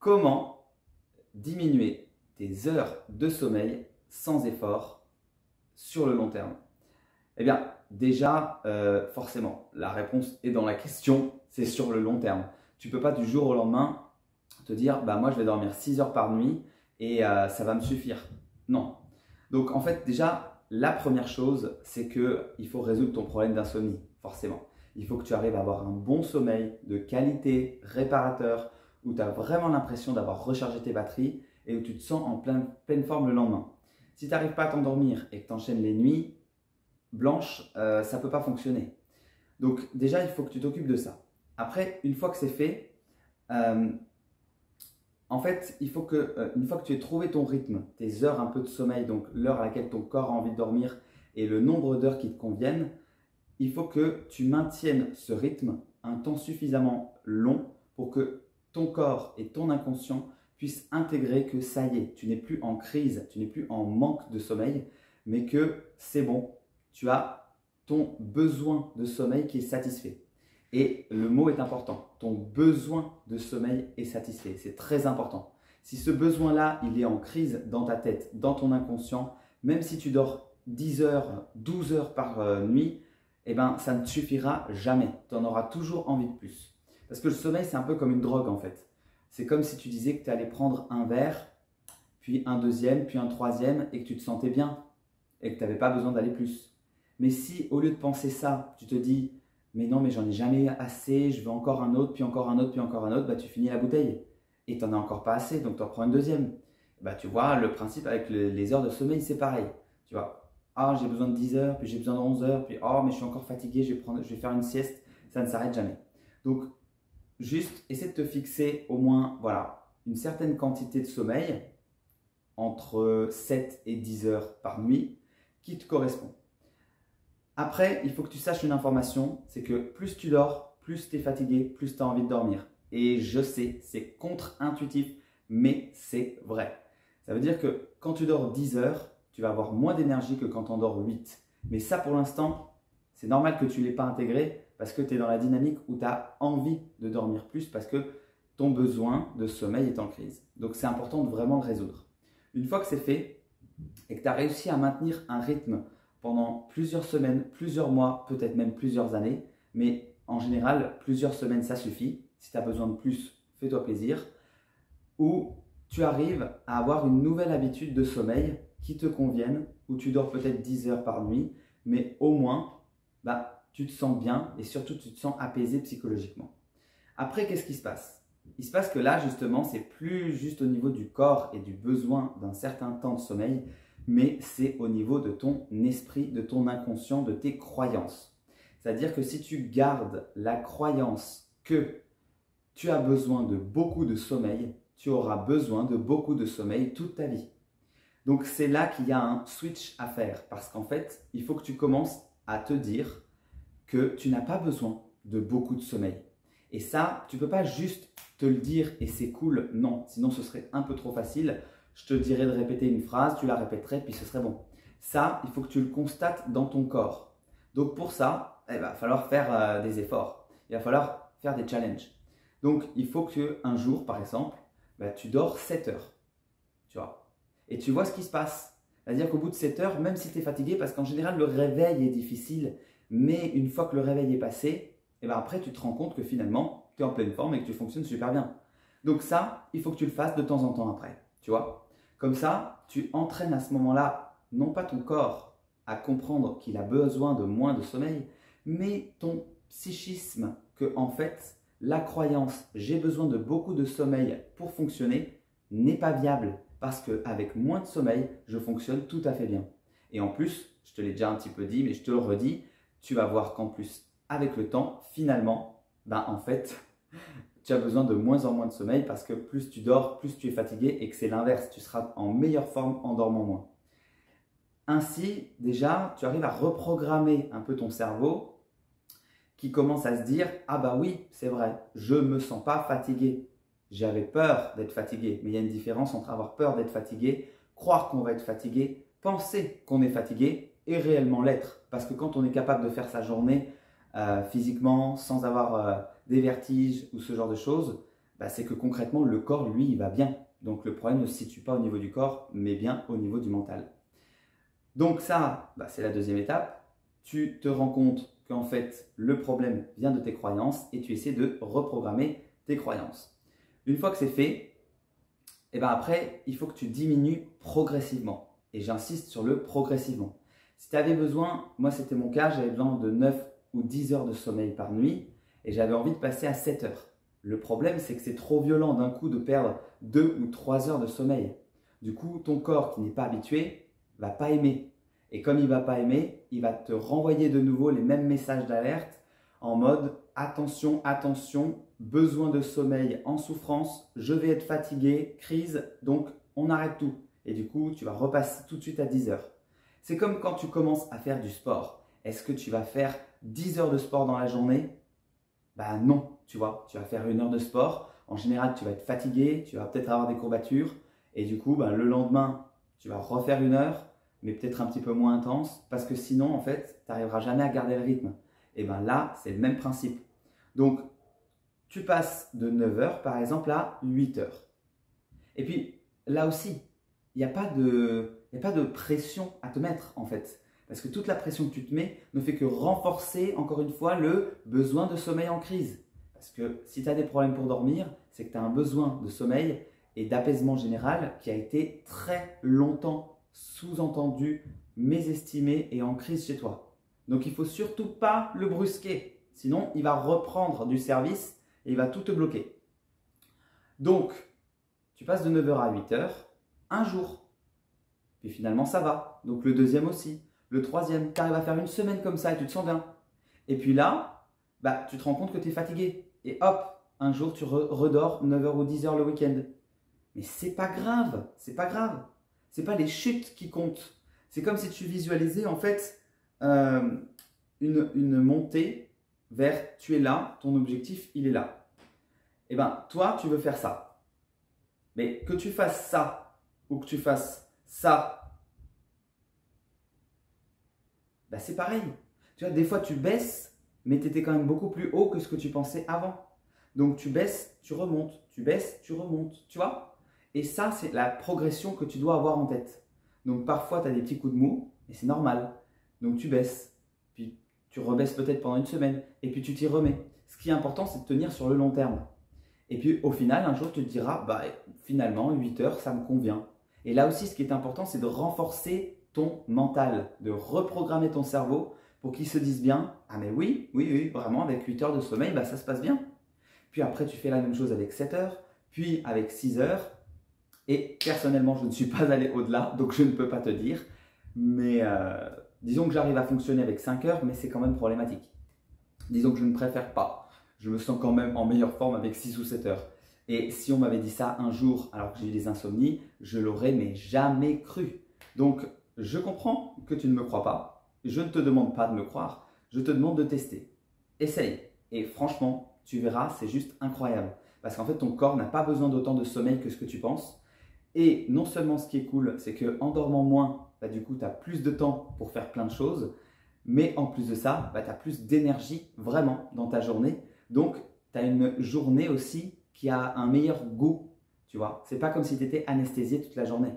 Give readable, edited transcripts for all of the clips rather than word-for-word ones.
Comment diminuer tes heures de sommeil sans effort sur le long terme? Eh bien, déjà, forcément, la réponse est dans la question, c'est sur le long terme. Tu ne peux pas du jour au lendemain te dire, bah, moi je vais dormir 6 heures par nuit et ça va me suffire. Non. Donc en fait, déjà, la première chose, c'est qu'il faut résoudre ton problème d'insomnie, forcément. Il faut que tu arrives à avoir un bon sommeil de qualité, réparateur, où tu as vraiment l'impression d'avoir rechargé tes batteries et où tu te sens en pleine forme le lendemain. Si tu n'arrives pas à t'endormir et que tu enchaînes les nuits blanches, ça ne peut pas fonctionner. Donc déjà, il faut que tu t'occupes de ça. Après, une fois que c'est fait, en fait, il faut que, une fois que tu aies trouvé ton rythme, tes heures un peu de sommeil, donc l'heure à laquelle ton corps a envie de dormir et le nombre d'heures qui te conviennent, il faut que tu maintiennes ce rythme un temps suffisamment long pour que ton corps et ton inconscient puissent intégrer que ça y est, tu n'es plus en crise, tu n'es plus en manque de sommeil, mais que c'est bon, tu as ton besoin de sommeil qui est satisfait. Et le mot est important, ton besoin de sommeil est satisfait, c'est très important. Si ce besoin-là, il est en crise dans ta tête, dans ton inconscient, même si tu dors 10 heures, 12 heures par nuit, eh ben, ça ne te suffira jamais, tu en auras toujours envie de plus. Parce que le sommeil, c'est un peu comme une drogue en fait. C'est comme si tu disais que tu allais prendre un verre, puis un deuxième, puis un troisième, et que tu te sentais bien, et que tu n'avais pas besoin d'aller plus. Mais si au lieu de penser ça, tu te dis « mais non, mais j'en ai jamais assez, je veux encore un autre, puis encore un autre, puis encore un autre », bah, tu finis la bouteille. Et tu n'en as encore pas assez, donc tu en prends une deuxième. Bah, tu vois, le principe avec les heures de sommeil, c'est pareil. Tu vois, ah, j'ai besoin de 10 heures, puis j'ai besoin de 11 heures, puis oh, mais je suis encore fatigué, je vais faire une sieste. Ça ne s'arrête jamais. Donc, juste, essaie de te fixer au moins voilà, une certaine quantité de sommeil, entre 7 et 10 heures par nuit, qui te correspond. Après, il faut que tu saches une information, c'est que plus tu dors, plus tu es fatigué, plus tu as envie de dormir. Et je sais, c'est contre-intuitif, mais c'est vrai. Ça veut dire que quand tu dors 10 heures, tu vas avoir moins d'énergie que quand tu en dors 8. Mais ça, pour l'instant, c'est normal que tu ne l'aies pas intégré parce que tu es dans la dynamique où tu as envie de dormir plus parce que ton besoin de sommeil est en crise. Donc, c'est important de vraiment le résoudre. Une fois que c'est fait et que tu as réussi à maintenir un rythme pendant plusieurs semaines, plusieurs mois, peut-être même plusieurs années, mais en général, plusieurs semaines, ça suffit. Si tu as besoin de plus, fais-toi plaisir. Ou tu arrives à avoir une nouvelle habitude de sommeil qui te convienne, où tu dors peut-être 10 heures par nuit, mais au moins, bah, tu te sens bien et surtout, tu te sens apaisé psychologiquement. Après, qu'est-ce qui se passe? Il se passe que là, justement, c'est plus juste au niveau du corps et du besoin d'un certain temps de sommeil, mais c'est au niveau de ton esprit, de ton inconscient, de tes croyances. C'est-à-dire que si tu gardes la croyance que tu as besoin de beaucoup de sommeil, tu auras besoin de beaucoup de sommeil toute ta vie. Donc c'est là qu'il y a un switch à faire parce qu'en fait, il faut que tu commences à te dire que tu n'as pas besoin de beaucoup de sommeil. Et ça, tu ne peux pas juste te le dire et c'est cool, non, sinon ce serait un peu trop facile. Je te dirais de répéter une phrase, tu la répéterais, puis ce serait bon. Ça, il faut que tu le constates dans ton corps. Donc pour ça, il va falloir faire des efforts. Il va falloir faire des challenges. Donc il faut qu'un jour, par exemple, tu dors 7 heures. Tu vois. Et tu vois ce qui se passe. C'est-à-dire qu'au bout de 7 heures, même si tu es fatigué, parce qu'en général, le réveil est difficile, mais une fois que le réveil est passé, après, tu te rends compte que finalement, tu es en pleine forme et que tu fonctionnes super bien. Donc ça, il faut que tu le fasses de temps en temps après. Tu vois. Comme ça, tu entraînes à ce moment-là, non pas ton corps à comprendre qu'il a besoin de moins de sommeil, mais ton psychisme que en fait, la croyance « j'ai besoin de beaucoup de sommeil pour fonctionner » n'est pas viable parce qu'avec moins de sommeil, je fonctionne tout à fait bien. Et en plus, je te l'ai déjà un petit peu dit, mais je te le redis, tu vas voir qu'en plus, avec le temps, finalement, en fait, tu as besoin de moins en moins de sommeil parce que plus tu dors, plus tu es fatigué et que c'est l'inverse, tu seras en meilleure forme en dormant moins. Ainsi, déjà, tu arrives à reprogrammer un peu ton cerveau qui commence à se dire « Ah bah oui, c'est vrai, je ne me sens pas fatigué. J'avais peur d'être fatigué. » Mais il y a une différence entre avoir peur d'être fatigué, croire qu'on va être fatigué, penser qu'on est fatigué et réellement l'être. Parce que quand on est capable de faire sa journée physiquement, sans avoir des vertiges ou ce genre de choses, bah, c'est que concrètement, le corps, lui, il va bien. Donc le problème ne se situe pas au niveau du corps, mais bien au niveau du mental. Donc ça, bah, c'est la deuxième étape. Tu te rends compte qu'en fait, le problème vient de tes croyances et tu essaies de reprogrammer tes croyances. Une fois que c'est fait, et ben après, il faut que tu diminues progressivement. Et j'insiste sur le progressivement. Si tu avais besoin, moi c'était mon cas, j'avais besoin de 9 ou 10 heures de sommeil par nuit et j'avais envie de passer à 7 heures. Le problème, c'est que c'est trop violent d'un coup de perdre 2 ou 3 heures de sommeil. Du coup, ton corps qui n'est pas habitué va pas aimer. Et comme il ne va pas aimer, il va te renvoyer de nouveau les mêmes messages d'alerte en mode attention, attention, besoin de sommeil en souffrance, je vais être fatigué, crise, donc on arrête tout. Et du coup, tu vas repasser tout de suite à 10 heures. C'est comme quand tu commences à faire du sport. Est-ce que tu vas faire 10 heures de sport dans la journée? Bah non, tu vois, tu vas faire 1 heure de sport. En général, tu vas être fatigué, tu vas peut-être avoir des courbatures. Et du coup, bah, le lendemain, tu vas refaire 1 heure, mais peut-être un petit peu moins intense. Parce que sinon, en fait, tu n'arriveras jamais à garder le rythme. Et bien là, c'est le même principe. Donc, tu passes de 9 heures, par exemple, à 8 heures. Et puis, là aussi, il n'y a pas de pression à te mettre, en fait. Parce que toute la pression que tu te mets ne fait que renforcer, encore une fois, le besoin de sommeil en crise. Parce que si tu as des problèmes pour dormir, c'est que tu as un besoin de sommeil et d'apaisement général qui a été très longtemps sous-entendu, mésestimé et en crise chez toi. Donc, il ne faut surtout pas le brusquer. Sinon, il va reprendre du service et il va tout te bloquer. Donc, tu passes de 9 heures à 8 heures, un jour. Puis finalement, ça va. Donc, le deuxième aussi. Le troisième, tu arrives à faire une semaine comme ça et tu te sens bien. Et puis là, bah, tu te rends compte que tu es fatigué. Et hop, un jour, tu redors 9 heures ou 10 heures le week-end. Mais c'est pas grave, c'est pas grave. C'est pas les chutes qui comptent. C'est comme si tu visualisais en fait une montée vers tu es là, ton objectif il est là. Et bien toi tu veux faire ça. Mais que tu fasses ça ou que tu fasses ça, ben c'est pareil. Tu vois, des fois tu baisses, mais tu étais quand même beaucoup plus haut que ce que tu pensais avant. Donc tu baisses, tu remontes, tu baisses, tu remontes, tu vois. Et ça, c'est la progression que tu dois avoir en tête. Donc parfois, tu as des petits coups de mou, et c'est normal. Donc tu baisses, puis tu rebaisses peut-être pendant une semaine, et puis tu t'y remets. Ce qui est important, c'est de tenir sur le long terme. Et puis au final, un jour, tu te diras, bah, finalement, 8 heures, ça me convient. Et là aussi, ce qui est important, c'est de renforcer ton mental, de reprogrammer ton cerveau pour qu'il se dise bien, ah mais oui, oui, oui, vraiment, avec 8 heures de sommeil, bah, ça se passe bien. Puis après, tu fais la même chose avec 7 heures, puis avec 6 heures. Et personnellement, je ne suis pas allé au-delà, donc je ne peux pas te dire. Mais disons que j'arrive à fonctionner avec 5 heures, mais c'est quand même problématique. Disons que je ne préfère pas. Je me sens quand même en meilleure forme avec 6 ou 7 heures. Et si on m'avait dit ça un jour, alors que j'ai eu des insomnies, je l'aurais mais jamais cru. Donc, je comprends que tu ne me crois pas. Je ne te demande pas de me croire. Je te demande de tester. Essaye. Et franchement, tu verras, c'est juste incroyable. Parce qu'en fait, ton corps n'a pas besoin d'autant de sommeil que ce que tu penses. Et non seulement ce qui est cool, c'est qu'en dormant moins, bah, du coup, tu as plus de temps pour faire plein de choses. Mais en plus de ça, bah, tu as plus d'énergie vraiment dans ta journée. Donc, tu as une journée aussi qui a un meilleur goût. Tu vois, c'est pas comme si tu étais anesthésié toute la journée.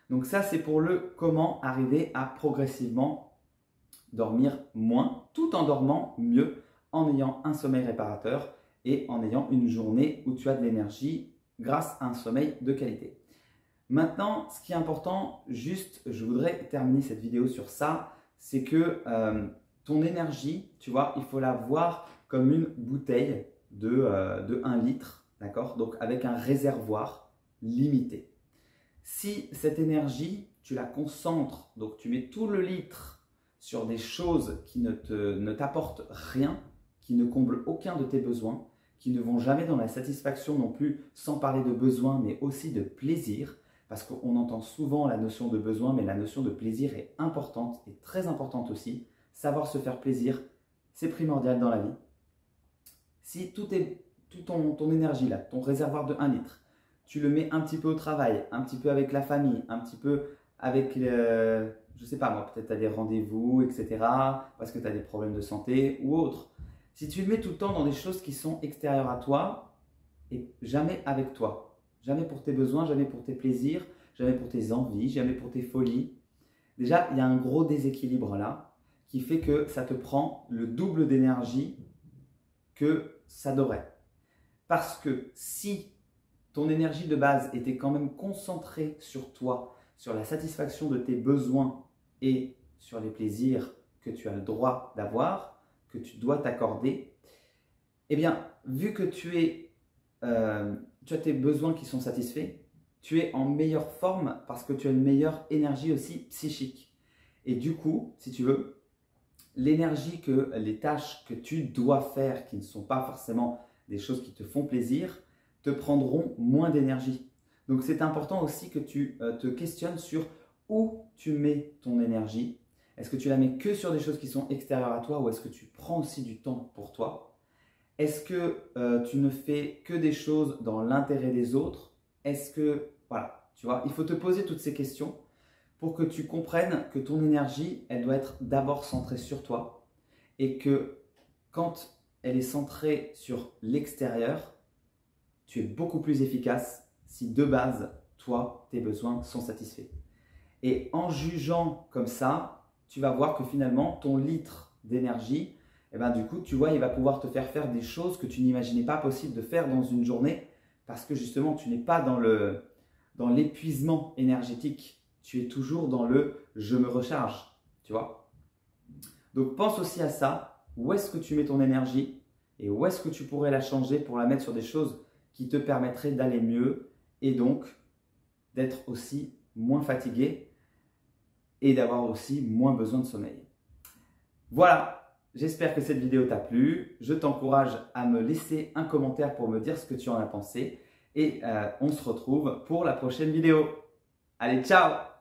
Donc ça, c'est pour le comment arriver à progressivement dormir moins, tout en dormant mieux, en ayant un sommeil réparateur et en ayant une journée où tu as de l'énergie grâce à un sommeil de qualité. Maintenant, ce qui est important, juste, je voudrais terminer cette vidéo sur ça, c'est que ton énergie, tu vois, il faut la voir comme une bouteille de 1 litre, d'accord? Donc avec un réservoir limité. Si cette énergie, tu la concentres, donc tu mets tout le litre sur des choses qui ne t'apportent rien, qui ne comblent aucun de tes besoins, qui ne vont jamais dans la satisfaction non plus, sans parler de besoin, mais aussi de plaisir, parce qu'on entend souvent la notion de besoin, mais la notion de plaisir est importante et très importante aussi. Savoir se faire plaisir, c'est primordial dans la vie. Si toute ton énergie, là, ton réservoir de 1 litre, tu le mets un petit peu au travail, un petit peu avec la famille, un petit peu avec, je ne sais pas moi, peut-être tu as des rendez-vous, etc., parce que tu as des problèmes de santé ou autre. Si tu le mets tout le temps dans des choses qui sont extérieures à toi, et jamais avec toi. Jamais pour tes besoins, jamais pour tes plaisirs, jamais pour tes envies, jamais pour tes folies. Déjà, il y a un gros déséquilibre là qui fait que ça te prend le double d'énergie que ça devrait. Parce que si ton énergie de base était quand même concentrée sur toi, sur la satisfaction de tes besoins et sur les plaisirs que tu as le droit d'avoir, que tu dois t'accorder, eh bien, vu que tu as tes besoins qui sont satisfaits, tu es en meilleure forme parce que tu as une meilleure énergie aussi psychique. Et du coup, si tu veux, l'énergie que les tâches que tu dois faire, qui ne sont pas forcément des choses qui te font plaisir, te prendront moins d'énergie. Donc c'est important aussi que tu te questionnes sur où tu mets ton énergie. Est-ce que tu la mets que sur des choses qui sont extérieures à toi ou est-ce que tu prends aussi du temps pour toi? Est-ce que tu ne fais que des choses dans l'intérêt des autres? Est-ce que, voilà, tu vois, il faut te poser toutes ces questions pour que tu comprennes que ton énergie, elle doit être d'abord centrée sur toi et que quand elle est centrée sur l'extérieur, tu es beaucoup plus efficace si de base, toi, tes besoins sont satisfaits. Et en jugeant comme ça, tu vas voir que finalement, ton litre d'énergie, eh ben, du coup, tu vois, il va pouvoir te faire des choses que tu n'imaginais pas possible de faire dans une journée parce que justement, tu n'es pas dans l'épuisement énergétique. Tu es toujours dans le « je me recharge », tu vois. Donc, pense aussi à ça. Où est-ce que tu mets ton énergie et où est-ce que tu pourrais la changer pour la mettre sur des choses qui te permettraient d'aller mieux et donc d'être aussi moins fatigué et d'avoir aussi moins besoin de sommeil. Voilà, j'espère que cette vidéo t'a plu. Je t'encourage à me laisser un commentaire pour me dire ce que tu en as pensé et on se retrouve pour la prochaine vidéo. Allez, ciao!